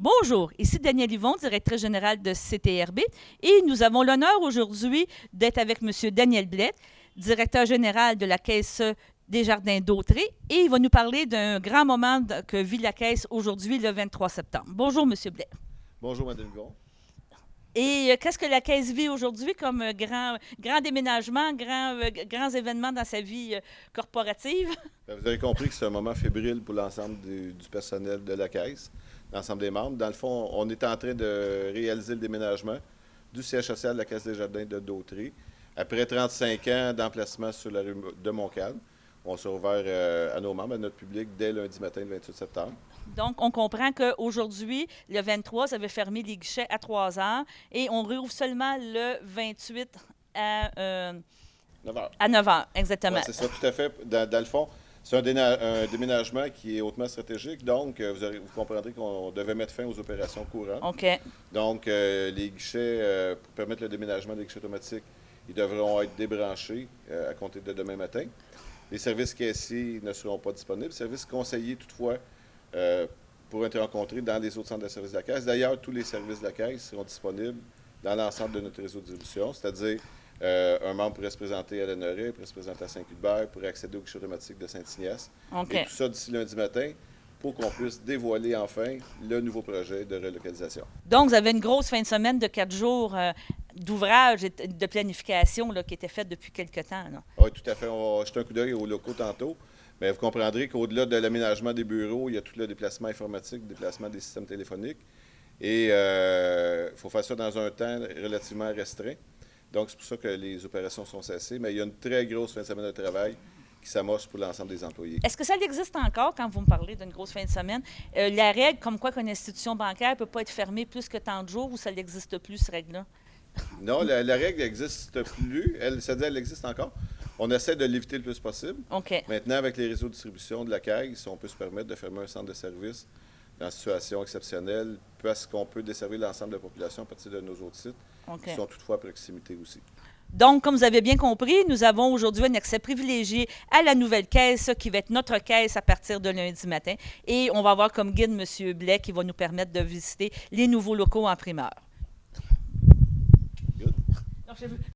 Bonjour, ici Danielle Yvon, directrice générale de CTRB, et nous avons l'honneur aujourd'hui d'être avec M. Daniel Blais, directeur général de la Caisse des Jardins d'Autrey, et il va nous parler d'un grand moment que vit la Caisse aujourd'hui, le 23 septembre. Bonjour, M. Blais. Bonjour, Mme Yvon. Et qu'est-ce que la Caisse vit aujourd'hui comme grand déménagement, grands événements dans sa vie corporative? Vous avez compris que c'est un moment fébrile pour l'ensemble du personnel de la Caisse, l'ensemble des membres. Dans le fond, on est en train de réaliser le déménagement du siège social de la Caisse des Jardins de Dautrey. Après 35 ans d'emplacement sur la rue de Montcalm, on s'est ouvert à nos membres, à notre public, dès lundi matin, le 28 septembre. Donc, on comprend qu'aujourd'hui, le 23, ça avait fermé les guichets à 3 heures et on rouvre seulement le 28 à 9 heures. à 9 heures, exactement. Ouais, c'est ça, tout à fait. Dans le fond, c'est un déménagement qui est hautement stratégique. Donc, vous comprendrez qu'on devait mettre fin aux opérations courantes. OK. Donc, les guichets, pour permettre le déménagement des guichets automatiques, ils devront être débranchés à compter de demain matin. Les services caissiers ne seront pas disponibles. Les services conseillers, toutefois, pourront être rencontrés dans les autres centres de services de la Caisse. D'ailleurs, tous les services de la Caisse seront disponibles dans l'ensemble de notre réseau de distribution, c'est-à-dire un membre pourrait se présenter à l'Honoré, pourrait se présenter à Saint-Cuthbert, pourrait accéder au guichet automatique de Saint-Ignace. OK. Et tout ça d'ici lundi matin pour qu'on puisse dévoiler enfin le nouveau projet de relocalisation. Donc, vous avez une grosse fin de semaine de 4 jours d'ouvrage et de planification là, qui était faite depuis quelque temps. Là. Oui, tout à fait. On va jeter un coup d'œil aux locaux tantôt. Mais vous comprendrez qu'au-delà de l'aménagement des bureaux, il y a tout le déplacement informatique, le déplacement des systèmes téléphoniques. Et il faut faire ça dans un temps relativement restreint. Donc, c'est pour ça que les opérations sont cessées. Mais il y a une très grosse fin de semaine de travail qui s'amorce pour l'ensemble des employés. Est-ce que ça existe encore quand vous me parlez d'une grosse fin de semaine? La règle, comme quoi qu'une institution bancaire ne peut pas être fermée plus que tant de jours, ou ça n'existe plus, cette règle-là? Non, la règle n'existe plus. C'est-à-dire elle existe encore. On essaie de l'éviter le plus possible. OK. Maintenant, avec les réseaux de distribution de la Caisse, on peut se permettre de fermer un centre de service dans une situation exceptionnelle parce qu'on peut desservir l'ensemble de la population à partir de nos autres sites qui sont toutefois à proximité aussi. Donc, comme vous avez bien compris, nous avons aujourd'hui un accès privilégié à la nouvelle caisse qui va être notre caisse à partir de lundi matin. Et on va avoir comme guide M. Blais qui va nous permettre de visiter les nouveaux locaux en primeur. Good. Donc, je